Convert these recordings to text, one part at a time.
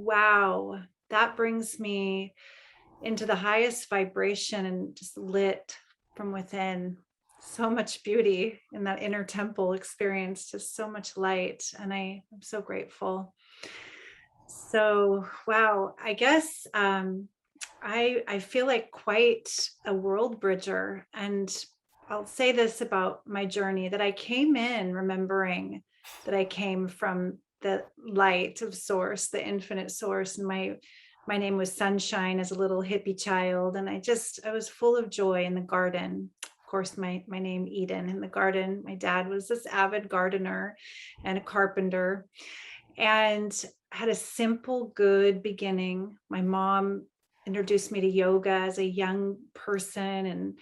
wow, that brings me into the highest vibration and just lit from within. So much beauty in that inner temple experience, just so much light. And I'm so grateful. So, wow, I guess I feel like quite a world bridger. And I'll say this about my journey, that I came in remembering that I came from the light of source, the infinite source. And my name was Sunshine as a little hippie child. And I was full of joy in the garden. Of course, my name Eden in the garden. My dad was this avid gardener and a carpenter, and had a simple, good beginning. My mom introduced me to yoga as a young person and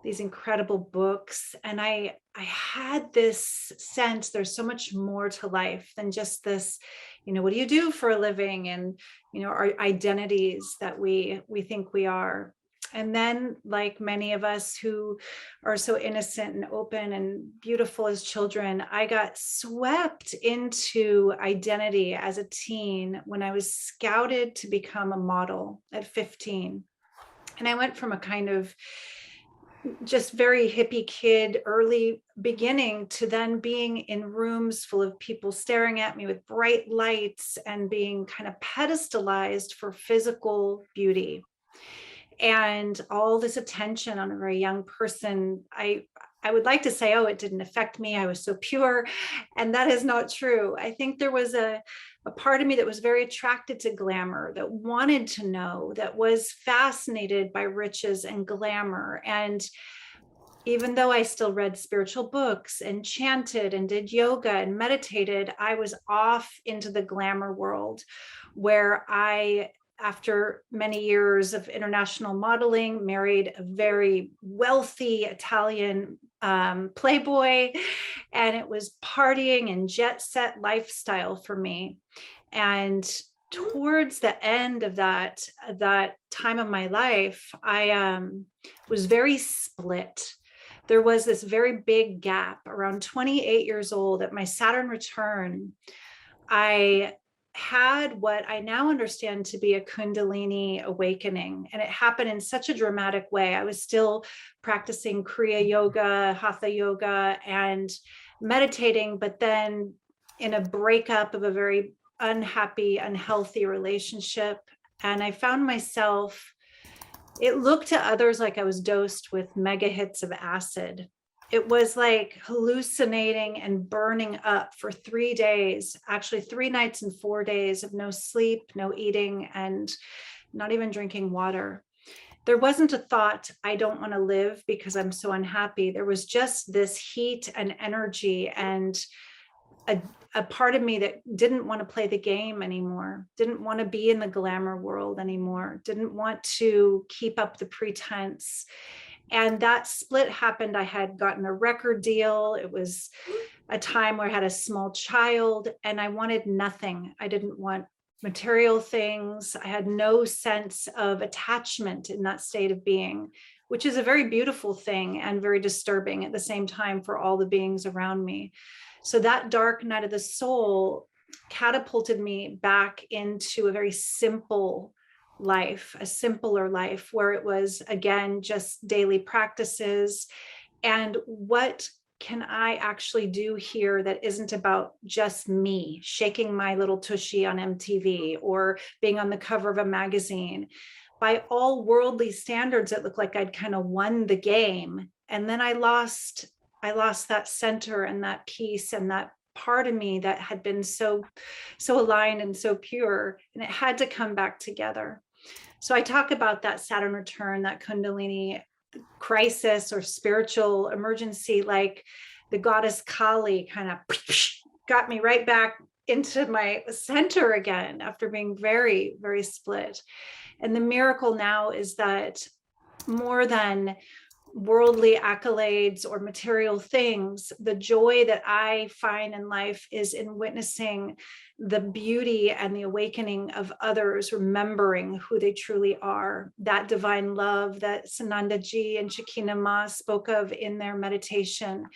these incredible books. And I had this sense there's so much more to life than just this, what do you do for a living? And, our identities that we think we are. And then, like many of us who are so innocent and open and beautiful as children, I got swept into identity as a teen when I was scouted to become a model at 15. And I went from a kind of just very hippie kid, early beginning, to then being in rooms full of people staring at me with bright lights and being kind of pedestalized for physical beauty. And all this attention on a very young person. I would like to say, oh, it didn't affect me, I was so pure. And that is not true. I think there was a part of me that was very attracted to glamour, that wanted to know, that was fascinated by riches and glamour. And even though I still read spiritual books and chanted and did yoga and meditated, I was off into the glamour world, where after many years of international modeling, married a very wealthy Italian playboy, and it was partying and jet set lifestyle for me. And towards the end of that time of my life, I was very split. There was this very big gap around 28 years old at my Saturn return. I had what I now understand to be a Kundalini awakening. And it happened in such a dramatic way. I was still practicing Kriya Yoga, Hatha Yoga, and meditating, but then in a breakup of a very unhappy, unhealthy relationship. And I found myself, it looked to others like I was dosed with mega hits of acid. It was like hallucinating and burning up for 3 days, actually 3 nights and 4 days of no sleep, no eating, and not even drinking water. There wasn't a thought, I don't want to live because I'm so unhappy. There was just this heat and energy, and a part of me that didn't want to play the game anymore, didn't want to be in the glamour world anymore, didn't want to keep up the pretense. And that split happened. I had gotten a record deal. It was a time where I had a small child, and I wanted nothing. I didn't want material things. I had no sense of attachment in that state of being, which is a very beautiful thing and very disturbing at the same time for all the beings around me. So that dark night of the soul catapulted me back into a very simple life, a simpler life, where it was, again, just daily practices. And what can I actually do here that isn't about just me shaking my little tushy on MTV or being on the cover of a magazine? By all worldly standards, it looked like I'd kind of won the game. And then I lost that center and that peace and that part of me that had been so aligned and so pure, and it had to come back together. So I talk about that Saturn return, that Kundalini crisis or spiritual emergency, like the goddess Kali kind of got me right back into my center again after being very, very split. And the miracle now is that more than worldly accolades or material things, the joy that I find in life is in witnessing the beauty and the awakening of others, remembering who they truly are. That divine love that SanandaJi and ShekinahMa spoke of in their meditation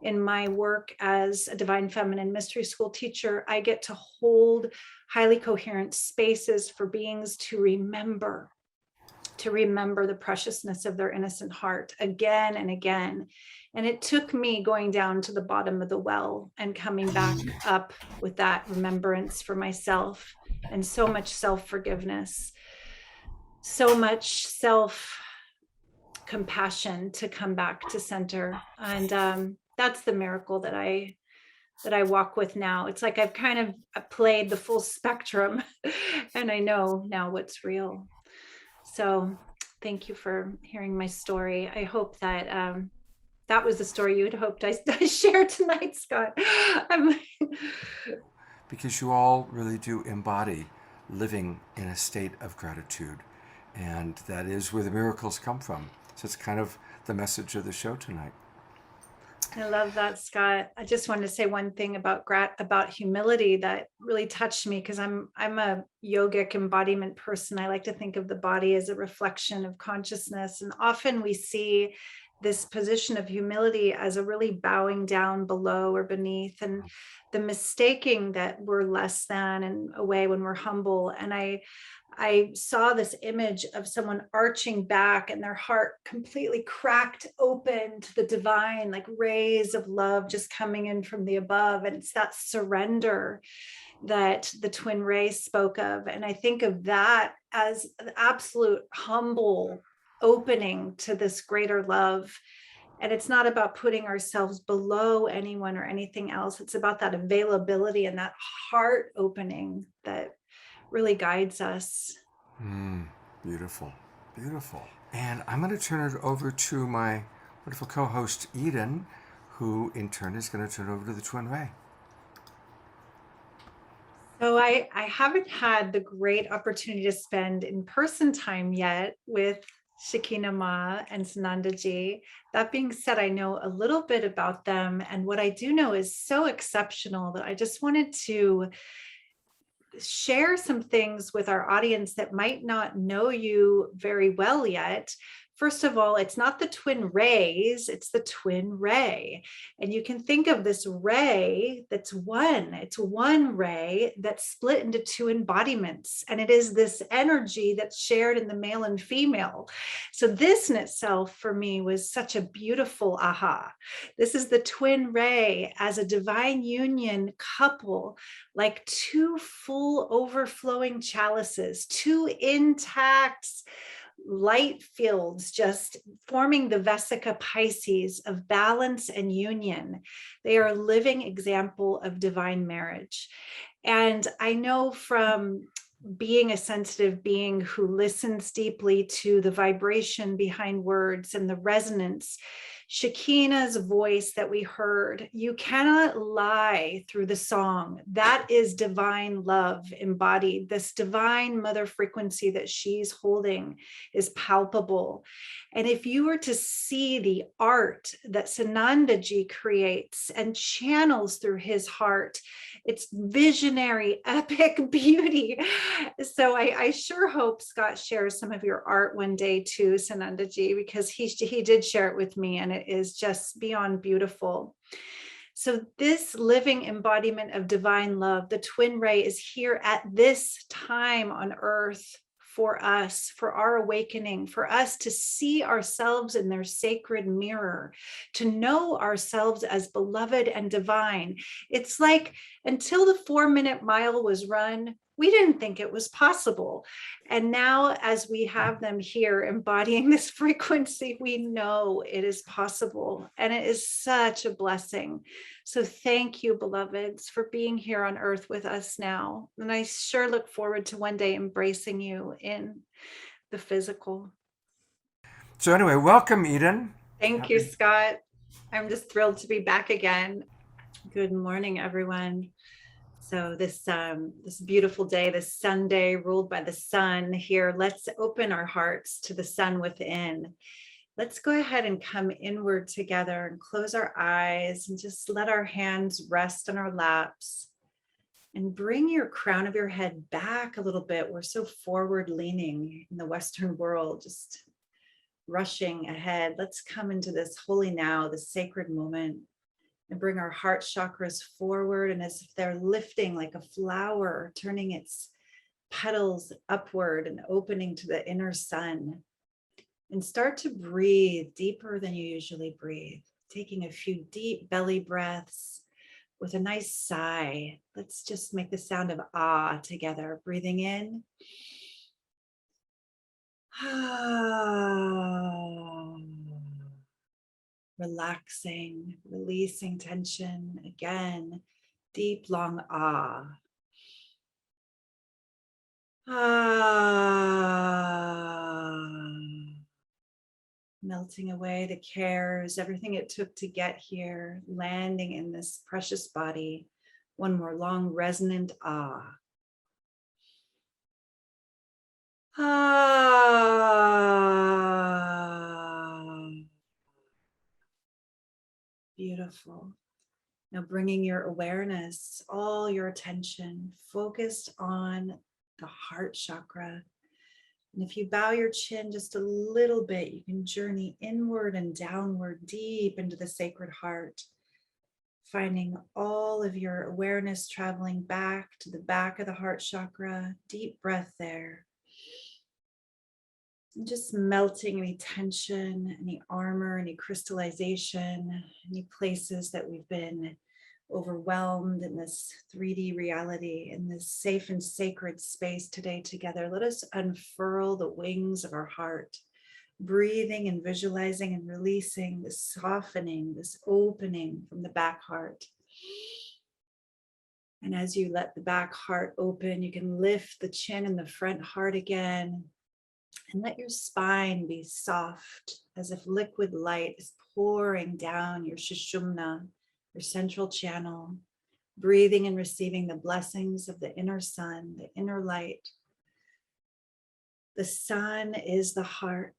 in my work as a divine feminine mystery school teacher, I get to hold highly coherent spaces for beings to remember the preciousness of their innocent heart again and again. And it took me going down to the bottom of the well and coming back up with that remembrance for myself, and so much self-forgiveness, so much self-compassion to come back to center. And that's the miracle that I walk with now. It's like I've kind of played the full spectrum and I know now what's real. So thank you for hearing my story. I hope that that was the story you had hoped I shared tonight, Scott. Because you all really do embody living in a state of gratitude. And that is where the miracles come from. So it's kind of the message of the show tonight. I love that, Scott. I just wanted to say one thing about humility that really touched me, because I'm a yogic embodiment person. I like to think of the body as a reflection of consciousness, and often we see this position of humility as a really bowing down below or beneath, and the mistaking that we're less than in a way when we're humble. And I saw this image of someone arching back and their heart completely cracked open to the divine, like rays of love just coming in from the above. And it's that surrender that the TwinRay spoke of. And I think of that as an absolute humble opening to this greater love. And it's not about putting ourselves below anyone or anything else. It's about that availability and that heart opening that really guides us. Beautiful, beautiful. And I'm going to turn it over to my wonderful co-host Eden, who in turn is going to turn it over to the TwinRay. So I haven't had the great opportunity to spend in-person time yet with ShekinahMa and SanandaJi. That being said, I know a little bit about them, and what I do know is so exceptional that I just wanted to share some things with our audience that might not know you very well yet. First of all, it's not the twin rays, it's the TwinRay. And you can think of this ray that's one. It's one ray that's split into two embodiments. And it is this energy that's shared in the male and female. So this in itself for me was such a beautiful aha. This is the TwinRay as a divine union couple, like two full overflowing chalices, two intact light fields just forming the Vesica Pisces of balance and union. They are a living example of divine marriage. And I know from being a sensitive being who listens deeply to the vibration behind words and the resonance, Shekinah's voice that we heard, you cannot lie through the song. That is divine love embodied. This divine mother frequency that she's holding is palpable. And if you were to see the art that SanandaJi creates and channels through his heart, it's visionary, epic beauty. So I sure hope Scott shares some of your art one day too, SanandaJi, because he did share it with me, and it is just beyond beautiful. So this living embodiment of divine love, the TwinRay, is here at this time on earth for us, for our awakening, for us to see ourselves in their sacred mirror, to know ourselves as beloved and divine. It's like until the 4-minute mile was run, we didn't think it was possible. And now, as we have them here embodying this frequency, we know it is possible. And it is such a blessing. So thank you, beloveds, for being here on earth with us now. And I sure look forward to one day embracing you in the physical. So anyway, welcome, Eden. Thank you, Scott. I'm just thrilled to be back again. Good morning, everyone. So this beautiful day, this Sunday ruled by the sun here, let's open our hearts to the sun within. Let's go ahead and come inward together and close our eyes and just let our hands rest on our laps and bring your crown of your head back a little bit. We're so forward leaning in the Western world, just rushing ahead. Let's come into this holy now, this sacred moment. And bring our heart chakras forward, and as if they're lifting like a flower, turning its petals upward and opening to the inner sun. And start to breathe deeper than you usually breathe, taking a few deep belly breaths with a nice sigh. Let's just make the sound of ah together. Breathing in. Relaxing, releasing tension. Again, deep, long ah. Melting away the cares, everything it took to get here, landing in this precious body. One more long, resonant ah. Ah. Beautiful. Now bringing your awareness, all your attention focused on the heart chakra. And if you bow your chin just a little bit, you can journey inward and downward deep into the sacred heart, finding all of your awareness traveling back to the back of the heart chakra. Deep breath there. And just melting any tension, any armor, any crystallization, any places that we've been overwhelmed in this 3D reality, in this safe and sacred space today together. Let us unfurl the wings of our heart, breathing and visualizing and releasing this softening, this opening from the back heart. And as you let the back heart open, you can lift the chin and the front heart again. And let your spine be soft, as if liquid light is pouring down your Sushumna, your central channel, breathing and receiving the blessings of the inner sun, the inner light. The sun is the heart.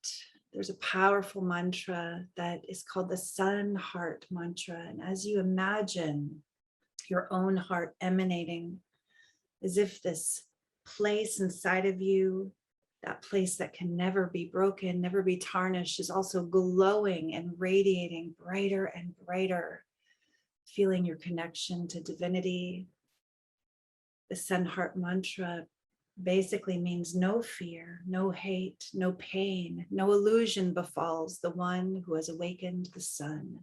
There's a powerful mantra that is called the sun heart mantra. And as you imagine your own heart emanating, as if this place inside of you, that place that can never be broken, never be tarnished, is also glowing and radiating brighter and brighter, feeling your connection to divinity. The sun heart mantra basically means no fear, no hate, no pain, no illusion befalls the one who has awakened the sun.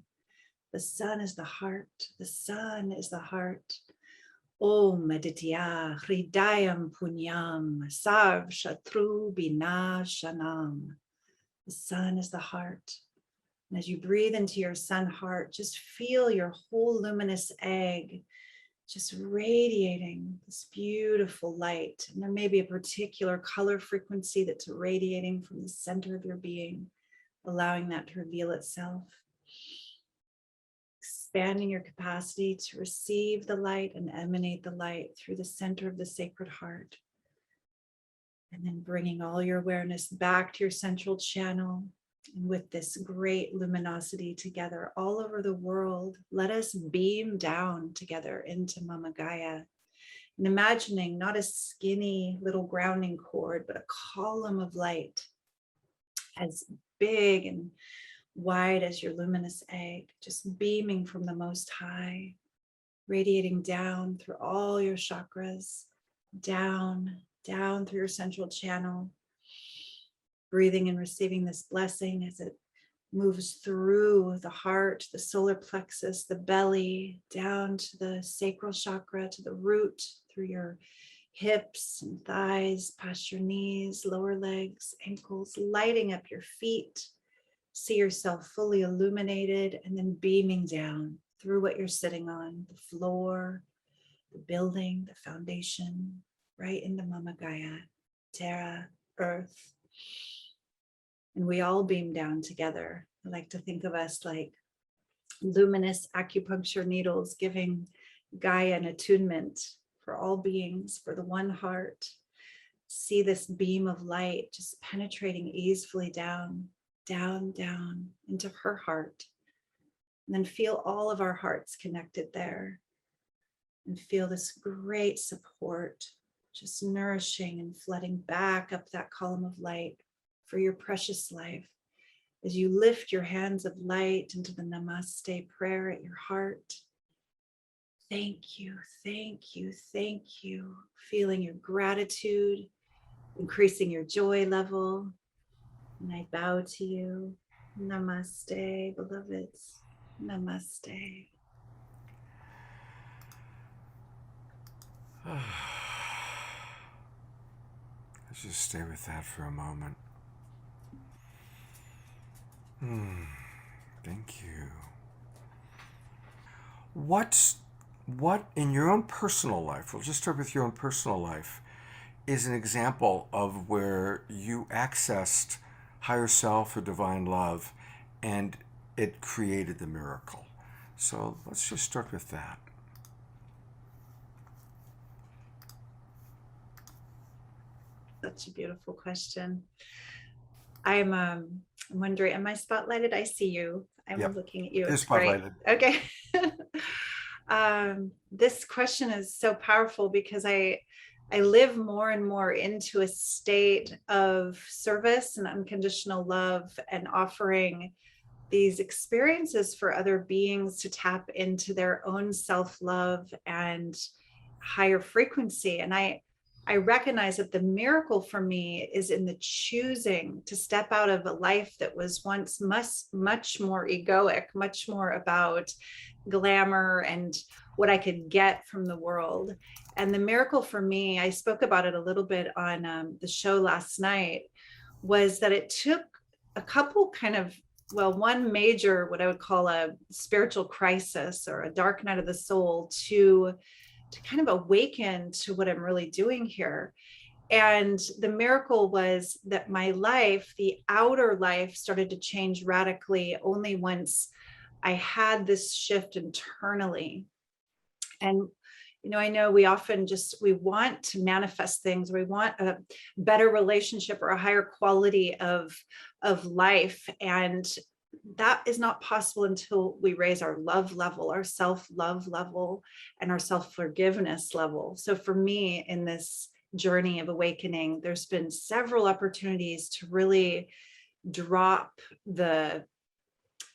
The sun is the heart. The sun is the heart. Om Aditya Hridayam Punyam Sarv Shatru Binashanam. The sun is the heart. And as you breathe into your sun heart, just feel your whole luminous egg just radiating this beautiful light. And there may be a particular color frequency that's radiating from the center of your being, allowing that to reveal itself. Expanding your capacity to receive the light and emanate the light through the center of the sacred heart. And then bringing all your awareness back to your central channel. And with this great luminosity together all over the world, let us beam down together into Mama Gaia. And imagining not a skinny little grounding cord, but a column of light as big and wide as your luminous egg, just beaming from the Most High, radiating down through all your chakras, down through your central channel, breathing and receiving this blessing as it moves through the heart, the solar plexus, the belly, down to the sacral chakra, to the root, through your hips and thighs, past your knees, lower legs, ankles, lighting up your feet. See yourself fully illuminated and then beaming down through what you're sitting on, the floor, the building, the foundation, right into Mama Gaia, Terra, Earth. And we all beam down together. I like to think of us like luminous acupuncture needles giving Gaia an attunement for all beings, for the one heart. See this beam of light just penetrating easily down into her heart. And then feel all of our hearts connected there. And feel this great support, just nourishing and flooding back up that column of light for your precious life. as you lift your hands of light into the namaste prayer at your heart. Thank you, thank you, thank you. Feeling your gratitude, increasing your joy level. And I bow to you. Namaste, beloveds. Namaste. Let's just stay with that for a moment. Thank you. What in your own personal life, we'll just start with your own personal life, is an example of where you accessed higher self or divine love and it created the miracle? So let's just start with that. Such a beautiful question. I'm wondering, am I spotlighted? I see you. I'm Yep. looking at you. You're It's great. spotlighted. Okay. This question is so powerful because I live more and more into a state of service and unconditional love and offering these experiences for other beings to tap into their own self-love and higher frequency. And I recognize that the miracle for me is in the choosing to step out of a life that was once much more egoic, much more about glamour and what I could get from the world. And the miracle for me, I spoke about it a little bit on the show last night, was that it took a couple kind of, well, one major, what I would call a spiritual crisis or a dark night of the soul to kind of awaken to what I'm really doing here. And the miracle was that my life, the outer life, started to change radically only once I had this shift internally. And I know we often we want to manifest things. We want a better relationship or a higher quality of life. And that is not possible until we raise our love level, our self-love level, and our self-forgiveness level. So for me, in this journey of awakening, there's been several opportunities to really drop the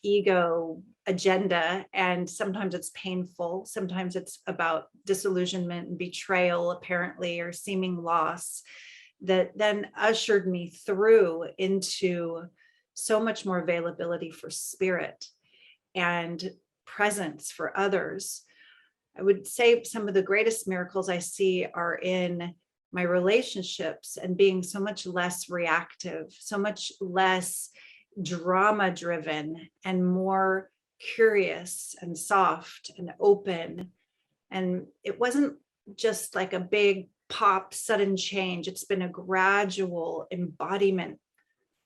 ego agenda. And sometimes it's painful. Sometimes it's about disillusionment and betrayal, apparently, or seeming loss, that then ushered me through into so much more availability for spirit and presence for others. I would say some of the greatest miracles I see are in my relationships and being so much less reactive, so much less drama driven and more curious and soft and open. And it wasn't just like a big pop sudden change. It's been a gradual embodiment.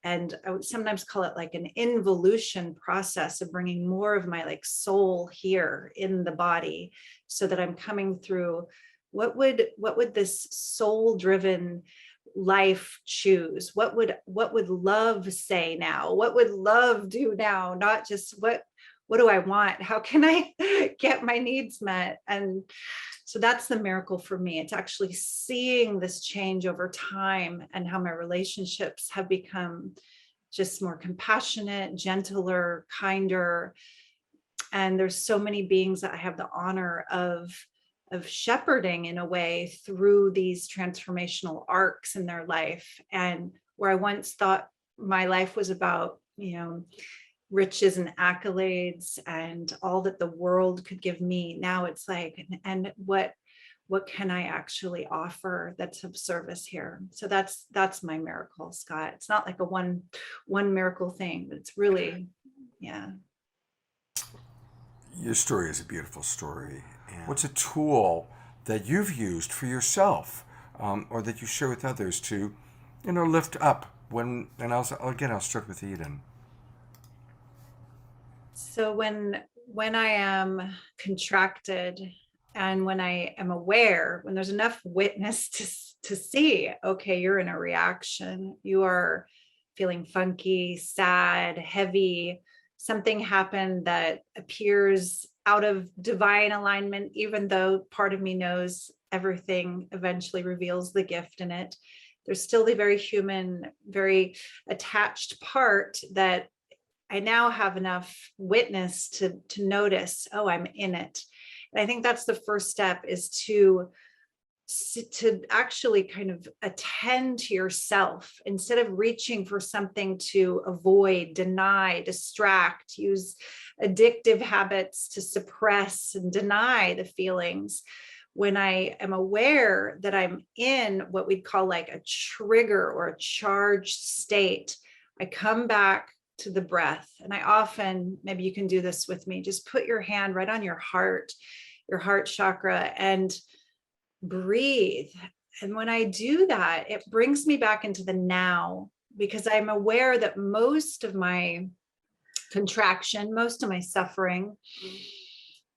And I would sometimes call it like an involution process of bringing more of my soul here in the body, so that I'm coming through what would this soul driven life choose? What would love say now? What would love do now? Not just what do I want? How can I get my needs met? And so that's the miracle for me. It's actually seeing this change over time and how my relationships have become just more compassionate, gentler, kinder. And there's so many beings that I have the honor of shepherding in a way through these transformational arcs in their life. And where I once thought my life was about, riches and accolades and all that the world could give me, now it's like, and what can I actually offer that's of service here? So that's my miracle, Scott. It's not like a one miracle thing, but it's really, yeah. Your story is a beautiful story. And what's a tool that you've used for yourself, or that you share with others to, lift up when? And I'll start with Eden. So when I am contracted and when I am aware, when there's enough witness to see, okay, you're in a reaction, you are feeling funky, sad, heavy, something happened that appears out of divine alignment, even though part of me knows everything eventually reveals the gift in it. There's still the very human, very attached part that I now have enough witness to notice, oh, I'm in it. And I think that's the first step, is to actually kind of attend to yourself instead of reaching for something to avoid, deny, distract, use addictive habits to suppress and deny the feelings. When I am aware that I'm in what we'd call like a trigger or a charged state, I come back to the breath. And I often, maybe you can do this with me, just put your hand right on your heart chakra, and breathe. And when I do that, it brings me back into the now, because I'm aware that most of my contraction, most of my suffering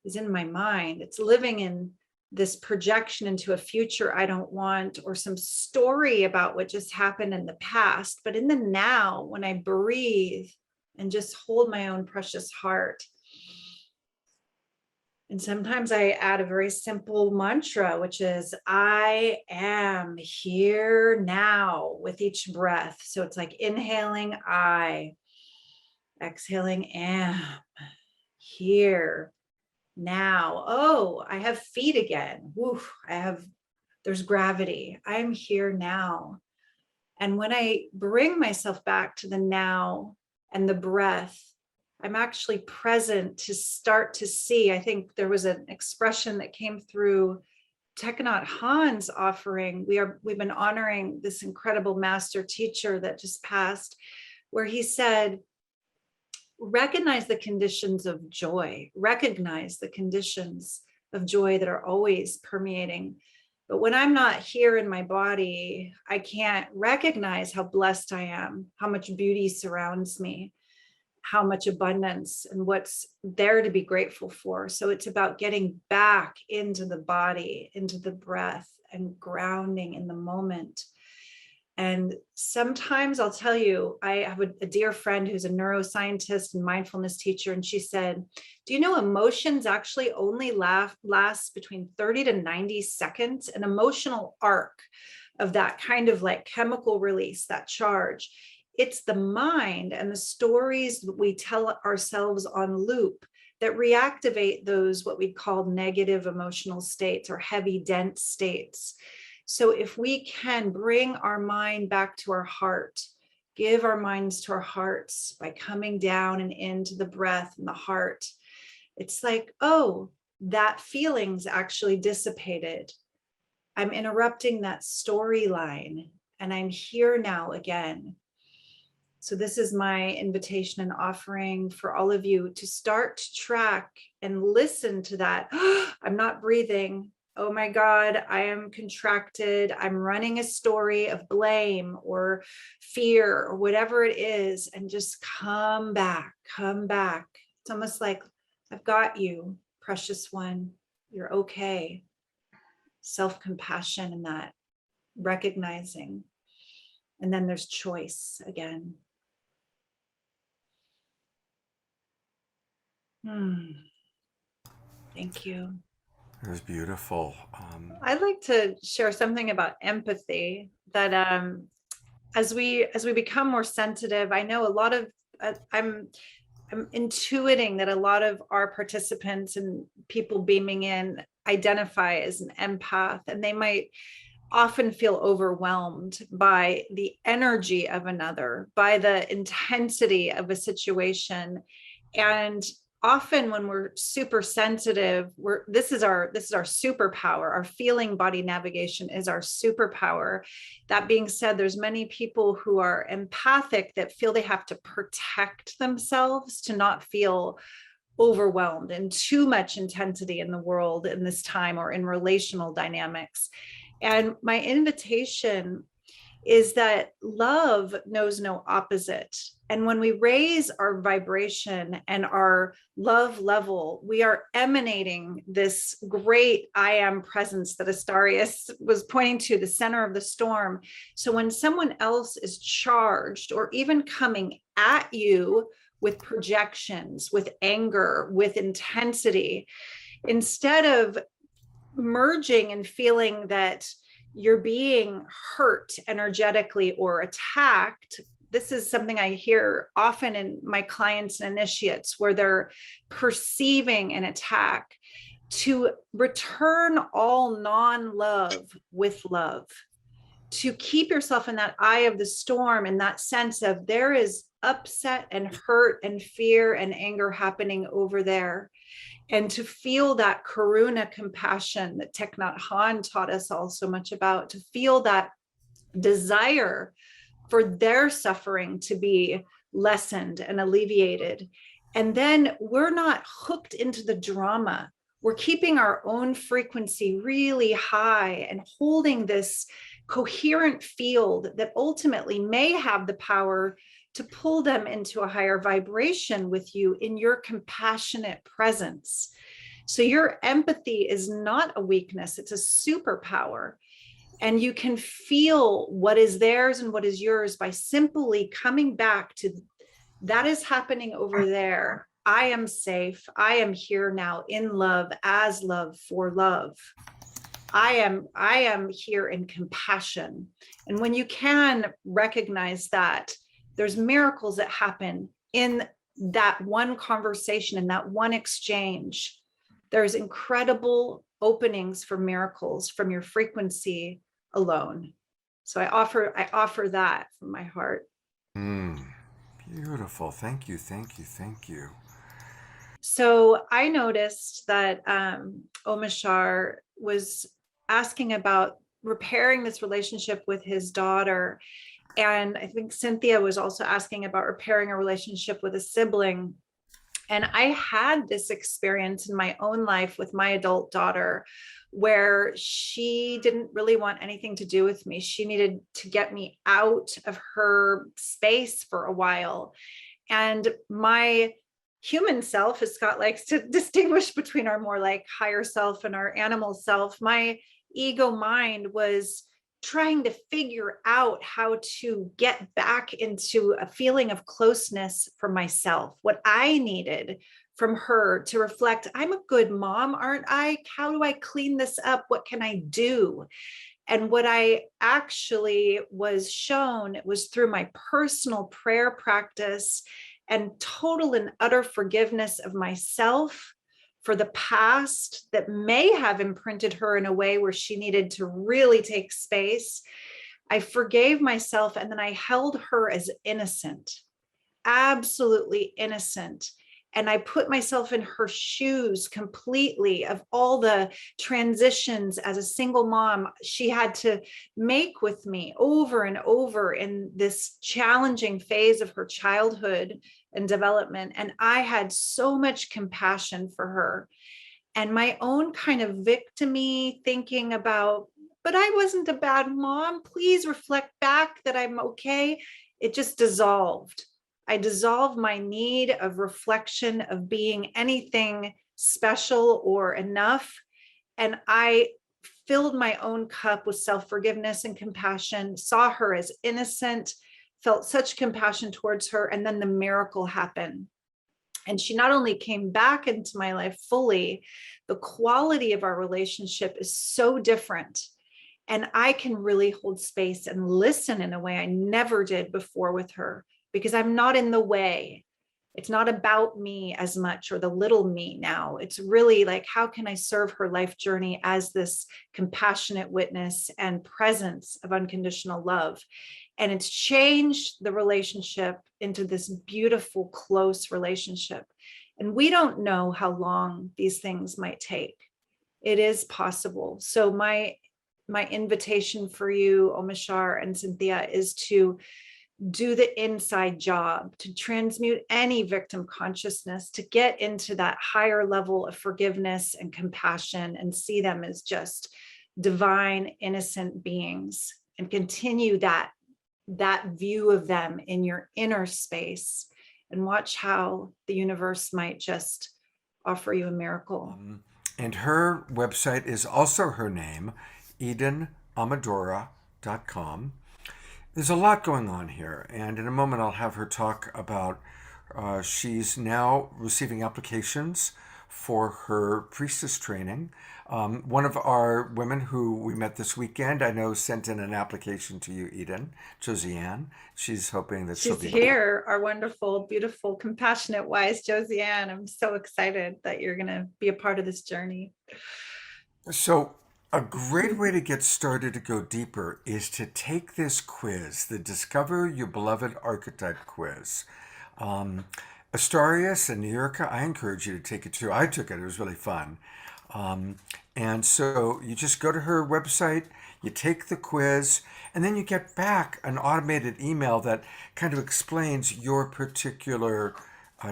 is in my mind. It's living in this projection into a future I don't want, or some story about what just happened in the past. But in the now, when I breathe and just hold my own precious heart, and sometimes I add a very simple mantra, which is, I am here now, with each breath. So it's like inhaling I, exhaling am, here now. Oh, I have feet again. Woof, there's gravity. I'm here now. And when I bring myself back to the now and the breath, I'm actually present to start to see. I think there was an expression that came through Thich Nhat Hanh's offering. We've been honoring this incredible master teacher that just passed, where he said, recognize the conditions of joy, recognize the conditions of joy that are always permeating. But when I'm not here in my body, I can't recognize how blessed I am, how much beauty surrounds me, how much abundance, and what's there to be grateful for. So it's about getting back into the body, into the breath, and grounding in the moment. And sometimes I'll tell you, I have a dear friend who's a neuroscientist and mindfulness teacher, and she said, do you know emotions actually only last between 30 to 90 seconds? An emotional arc of that kind of like chemical release, that charge. It's the mind and the stories that we tell ourselves on loop that reactivate those, what we call negative emotional states or heavy, dense states. So if we can bring our mind back to our heart, give our minds to our hearts by coming down and into the breath and the heart, it's like, oh, that feeling's actually dissipated. I'm interrupting that storyline and I'm here now again. So this is my invitation and offering for all of you to start to track and listen to that. I'm not breathing. Oh my God, I am contracted. I'm running a story of blame or fear or whatever it is, and just come back, come back. It's almost like, I've got you, precious one. You're okay. Self-compassion in that, recognizing. And then there's choice again. Thank you. It was beautiful. I'd like to share something about empathy, that as we become more sensitive, I know a lot of I'm intuiting that a lot of our participants and people beaming in identify as an empath, and they might often feel overwhelmed by the energy of another, by the intensity of a situation. And often when we're super sensitive, this is our superpower. Our feeling body navigation is our superpower. That being said, there's many people who are empathic that feel they have to protect themselves to not feel overwhelmed and too much intensity in the world in this time, or in relational dynamics. And my invitation is that love knows no opposite. And when we raise our vibration and our love level, we are emanating this great I am presence that Astarius was pointing to, the center of the storm. So when someone else is charged or even coming at you with projections, with anger, with intensity, instead of merging and feeling that you're being hurt energetically or attacked, this is something I hear often in my clients and initiates, where they're perceiving an attack, to return all non-love with love, to keep yourself in that eye of the storm, in that sense of there is upset and hurt and fear and anger happening over there. And to feel that karuna, compassion, that Thich Nhat Hanh taught us all so much about, to feel that desire for their suffering to be lessened and alleviated. And then we're not hooked into the drama. We're keeping our own frequency really high and holding this coherent field that ultimately may have the power to pull them into a higher vibration with you in your compassionate presence. So your empathy is not a weakness, it's a superpower. And you can feel what is theirs and what is yours by simply coming back to, that is happening over there. I am safe. I am here now in love, as love, for love. I am here in compassion. And when you can recognize that, there's miracles that happen in that one conversation, in that one exchange. There's incredible openings for miracles from your frequency alone. So I offer that from my heart. Beautiful. Thank you. Thank you. Thank you. So I noticed that Omashar was asking about repairing this relationship with his daughter. And I think Cynthia was also asking about repairing a relationship with a sibling. And I had this experience in my own life with my adult daughter, where she didn't really want anything to do with me. She needed to get me out of her space for a while. And my human self, as Scott likes to distinguish between our more like higher self and our animal self, my ego mind was trying to figure out how to get back into a feeling of closeness for myself, what I needed from her to reflect, I'm a good mom, aren't I? How do I clean this up? What can I do? And what I actually was shown was through my personal prayer practice and total and utter forgiveness of myself for the past that may have imprinted her in a way where she needed to really take space. I forgave myself, and then I held her as innocent, absolutely innocent. And I put myself in her shoes completely, of all the transitions as a single mom she had to make with me over and over in this challenging phase of her childhood and development. And I had so much compassion for her, and my own kind of victim-y thinking about, but I wasn't a bad mom. Please reflect back that I'm okay. It just dissolved. I dissolved my need of reflection, of being anything special or enough. And I filled my own cup with self-forgiveness and compassion, saw her as innocent, felt such compassion towards her. And then the miracle happened. And she not only came back into my life fully, the quality of our relationship is so different. And I can really hold space and listen in a way I never did before with her, because I'm not in the way. It's not about me as much, or the little me now. It's really like, how can I serve her life journey as this compassionate witness and presence of unconditional love? And it's changed the relationship into this beautiful, close relationship. And we don't know how long these things might take. It is possible. So my invitation for you, Omashar and Cynthia, is to do the inside job, to transmute any victim consciousness, to get into that higher level of forgiveness and compassion and see them as just divine, innocent beings, and continue that view of them in your inner space, and watch how the universe might just offer you a miracle. And her website is also her name, EdenAmadora.com. There's a lot going on here, and in a moment I'll have her talk about she's now receiving applications for her priestess training. One of our women who we met this weekend, I know, sent in an application to you, Eden, Josiane. She's hoping that she'll She's be. here, our wonderful, beautiful, compassionate, wise Josiane. I'm so excited that you're going to be a part of this journey. So, a great way to get started to go deeper is to take this quiz, the Discover Your Beloved Archetype quiz. Um, Astarias and Yurka, I encourage you to take it too. I took it, it was really fun. Um, and so you just go to her website, you take the quiz, and then you get back an automated email that kind of explains your particular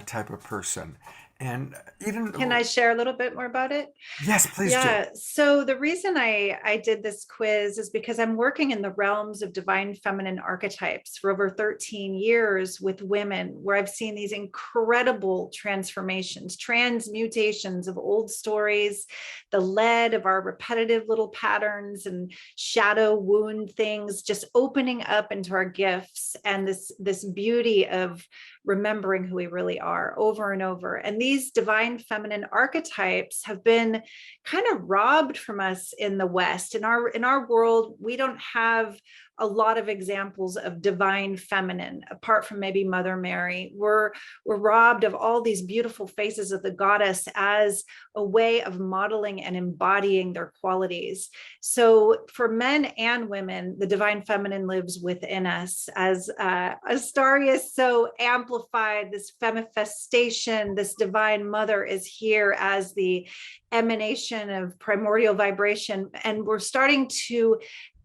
type of person. And even, Can I share a little bit more about it? yes, please do. Yeah. So the reason I did this quiz is because I'm working in the realms of divine feminine archetypes for over 13 years with women, where I've seen these incredible transformations, transmutations of old stories, the lead of our repetitive little patterns and shadow wound things, just opening up into our gifts and this beauty of remembering who we really are over and over. And these divine feminine archetypes have been kind of robbed from us in the West. In our world, we don't have a lot of examples of divine feminine, apart from maybe Mother Mary. We're robbed of all these beautiful faces of the goddess as a way of modeling and embodying their qualities. So for men and women, the divine feminine lives within us, as Astarias so amplified. This femifestation, this divine mother is here as the emanation of primordial vibration, and we're starting to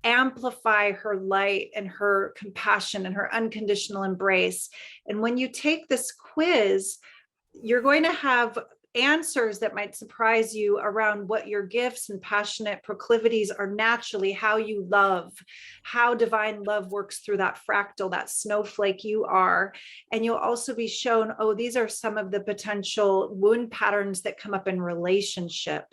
amplify her light and her compassion and her unconditional embrace. And when you take this quiz, you're going to have answers that might surprise you around what your gifts and passionate proclivities are naturally, how you love, how divine love works through that fractal, that snowflake you are. And you'll also be shown, oh, these are some of the potential wound patterns that come up in relationship,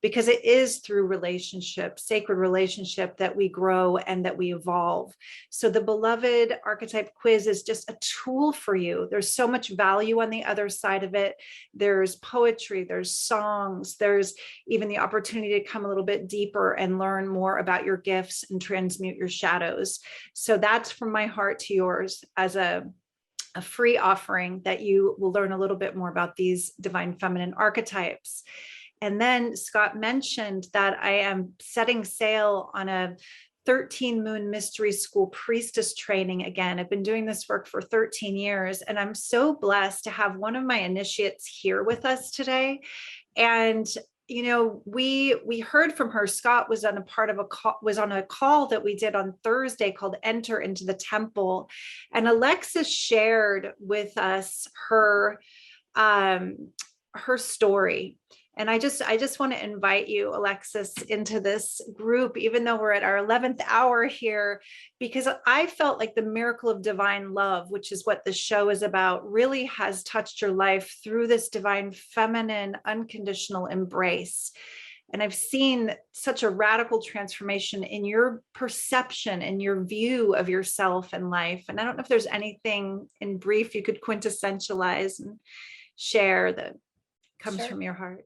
because it is through relationship, sacred relationship, that we grow and that we evolve. So the beloved archetype quiz is just a tool for you. There's so much value on the other side of it. There's poetry, there's songs, there's even the opportunity to come a little bit deeper and learn more about your gifts and transmute your shadows. So that's from my heart to yours as a free offering, that you will learn a little bit more about these divine feminine archetypes. And then Scott mentioned that I am setting sail on a 13 moon mystery school priestess training again. I've been doing this work for 13 years, and I'm so blessed to have one of my initiates here with us today. And you know, we heard from her. Scott was on a call that we did on Thursday called Enter into the Temple, and Alexis shared with us her story. And I just want to invite you, Alexis, into this group, even though we're at our 11th hour here, because I felt like the miracle of divine love, which is what the show is about, really has touched your life through this divine feminine unconditional embrace. And I've seen such a radical transformation in your perception and your view of yourself and life. And I don't know if there's anything in brief you could quintessentialize and share that comes from your heart.